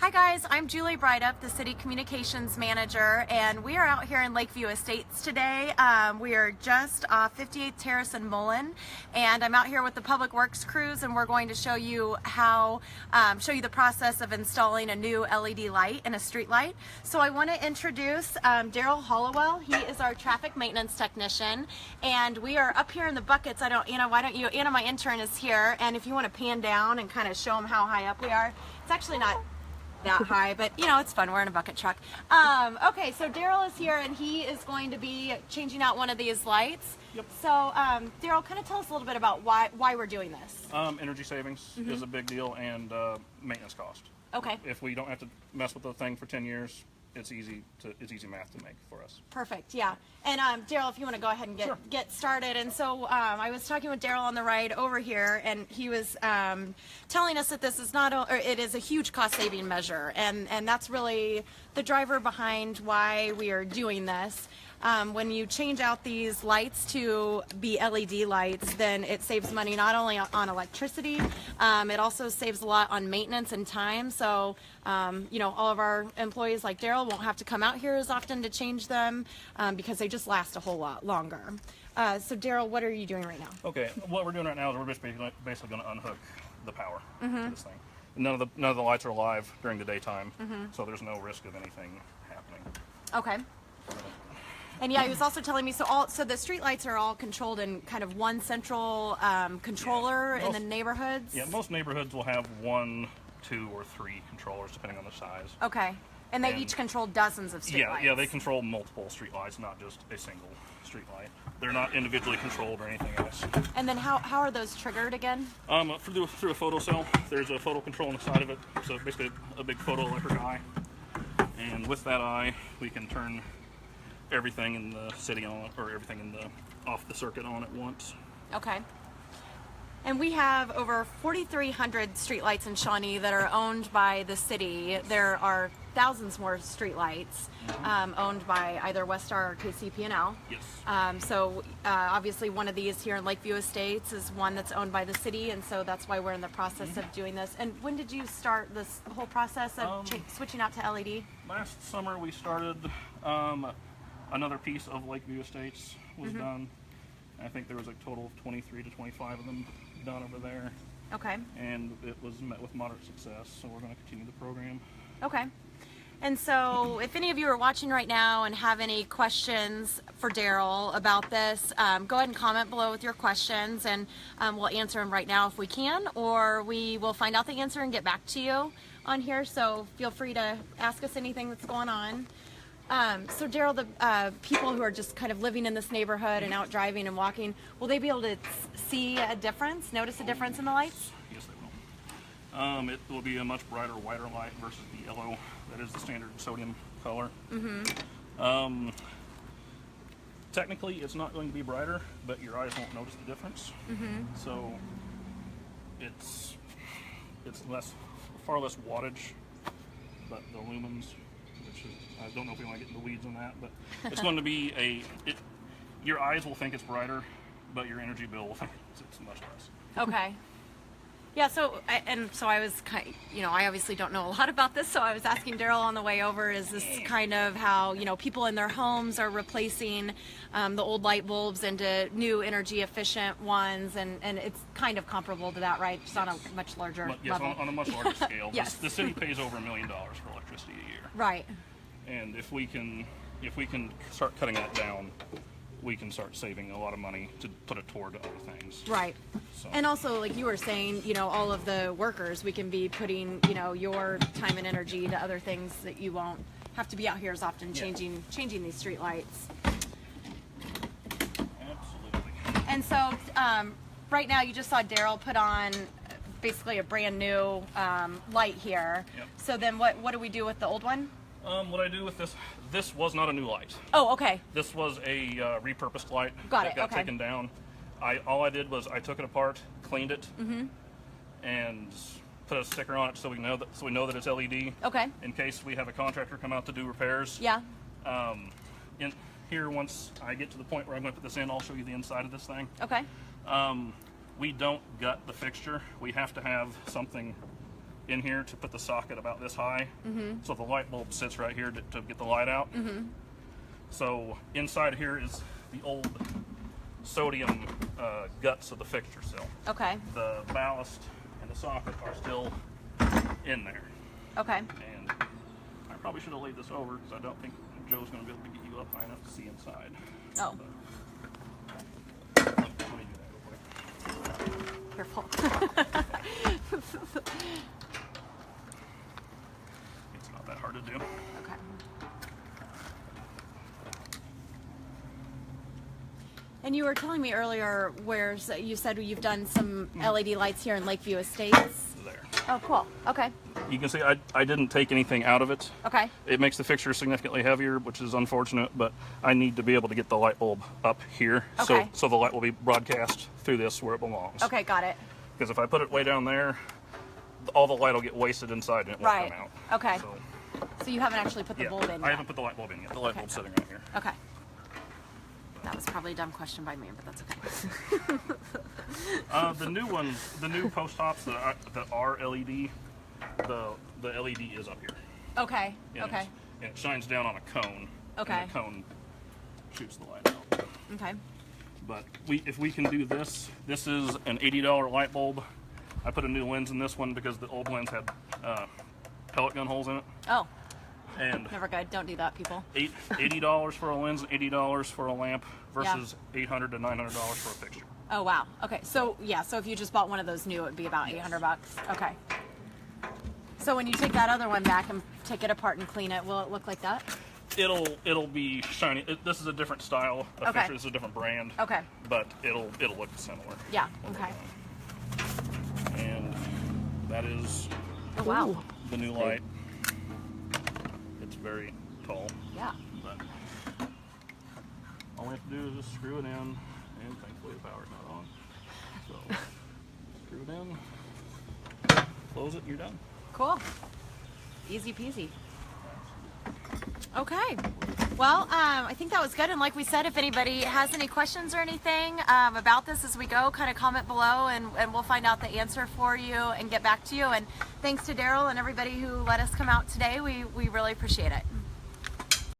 Hi guys, I'm Julie Breidup, the City Communications Manager, and we are out here in Lakeview Estates today. We are just off 58th Terrace and Mullen, and I'm out here with the Public Works crews, and we're going to show you the process of installing a new LED light and a street light. So I want to introduce Daryl Hollowell. He is our traffic maintenance technician, and we are up here in the buckets. Anna, my intern is here, and if you want to pan down and kind of show them how high up we are, it's actually not that high, but you know, it's fun. We're in a bucket truck. Okay, so Daryl is here and he is going to be changing out one of these lights. Yep. So Daryl, kind of tell us a little bit about why we're doing this. Energy savings is a big deal, and maintenance cost. Okay. If we don't have to mess with the thing for 10 years, it's easy math to make for us. Perfect. Yeah. And Daryl, if you want to go ahead and get started. And so I was talking with Daryl on the ride over here, and he was telling us that this is it is a huge cost-saving measure, and that's really the driver behind why we are doing this. When you change out these lights to be LED lights, then it saves money not only on electricity, it also saves a lot on maintenance and time. So, you know, all of our employees like Daryl won't have to come out here as often to change them because they just last a whole lot longer. So, Daryl, what are you doing right now? Okay, what we're doing right now is we're basically going to unhook the power to this thing. None of the lights are live during the daytime, so there's no risk of anything happening. Okay. And yeah, he was also telling me, so the street lights are all controlled in kind of one central controller in the neighborhoods? Yeah, most neighborhoods will have 1, 2, or 3 controllers, depending on the size. Okay. And they each control dozens of street lights? Yeah, they control multiple street lights, not just a single street light. They're not individually controlled or anything else. And then how are those triggered again? Through a photo cell. There's a photo control on the side of it, so basically a big photoelectric eye. And with that eye, we can turn everything in the city on, or everything off the circuit on at once. Okay. And we have over 4,300 streetlights in Shawnee that are owned by the city. There are thousands more streetlights owned by either Westar or KCP&L. Yes. So obviously one of these here in Lakeview Estates is one that's owned by the city, and so that's why we're in the process of doing this. And when did you start this whole process of switching out to LED? Last summer we started. Another piece of Lakeview Estates was done. I think there was a total of 23 to 25 of them done over there. Okay. And it was met with moderate success, so we're going to continue the program. Okay. And so if any of you are watching right now and have any questions for Daryl about this, go ahead and comment below with your questions, and we'll answer them right now if we can, or we will find out the answer and get back to you on here. So feel free to ask us anything that's going on. So Daryl, the people who are just kind of living in this neighborhood and out driving and walking, will they be able to see a difference, notice a difference in the lights? Yes, they will. It will be a much brighter, whiter light versus the yellow that is the standard sodium color. Technically, it's not going to be brighter, but your eyes won't notice the difference. So it's far less wattage, but the lumens, which is, I don't know if we want to get into the weeds on that, but it's going to be your eyes will think it's brighter, but your energy bill will think it's much less. Okay. Yeah, so I was I obviously don't know a lot about this, so I was asking Daryl on the way over, is this kind of how, people in their homes are replacing the old light bulbs into new energy efficient ones, and it's kind of comparable to that, right? Just on a much larger level. Yes, on a much larger scale. Yes. The city pays over $1 million for electricity a year. Right. And if we can start cutting that down, we can start saving a lot of money to put it toward other things. Right. So. And also, like you were saying, all of the workers, we can be putting, your time and energy to other things that you won't have to be out here as often changing these street lights. Absolutely. And so, right now you just saw Daryl put on basically a brand new light here. Yep. So then what do we do with the old one? What I do with this was not a new light. Oh, okay. This was a repurposed light that got taken down. All I did was I took it apart, cleaned it, and put a sticker on it so we know that it's LED. Okay. In case we have a contractor come out to do repairs. Yeah. In here, once I get to the point where I'm going to put this in, I'll show you the inside of this thing. Okay. We don't gut the fixture. We have to have something in here to put the socket about this high. So the light bulb sits right here to get the light out. So inside here is the old sodium guts of the fixture still. Okay. The ballast and the socket are still in there. Okay. And I probably should have laid this over because I don't think Joe's going to be able to get you up high enough to see inside. Oh. But, let me do that real quick. Careful. It's not that hard to do. Okay. And you were telling me earlier where you said you've done some LED lights here in Lakeview Estates. There. Oh, cool. Okay. You can see I didn't take anything out of it. Okay. It makes the fixture significantly heavier, which is unfortunate, but I need to be able to get the light bulb up here. Okay. So the light will be broadcast through this where it belongs. Okay, got it. Because if I put it way down there, all the light will get wasted inside and it won't Right. come out. Okay. So, So you haven't actually put the yeah, bulb in yet? I haven't put the light bulb in yet. The light Okay. bulb's sitting right here. Okay. That was probably a dumb question by me, but that's okay. The new ones, the new post tops that are LED, the LED is up here. Okay. And Okay. And it shines down on a cone. Okay. And the cone shoots the light out. Okay. But if we can do this, this is an $80 light bulb. I put a new lens in this one because the old lens had pellet gun holes in it. Oh, And never good. Don't do that, people. $80 for a lens, $80 for a lamp versus $800 to $900 for a fixture. Oh, wow. Okay. So, yeah. So if you just bought one of those new, it would be about $800. Okay. So when you take that other one back and take it apart and clean it, will it look like that? It'll be shiny. This is a different style of Okay. fixture. This is a different brand. Okay. But it'll look similar. Yeah. Okay. And that is Oh, wow. the new light. It's very tall. Yeah. But all we have to do is just screw it in, and thankfully the power's not on. So screw it in, close it, and you're done. Cool. Easy peasy. Okay. Well, I think that was good. And like we said, if anybody has any questions or anything about this as we go, kind of comment below and we'll find out the answer for you and get back to you. And thanks to Daryl and everybody who let us come out today. We really appreciate it.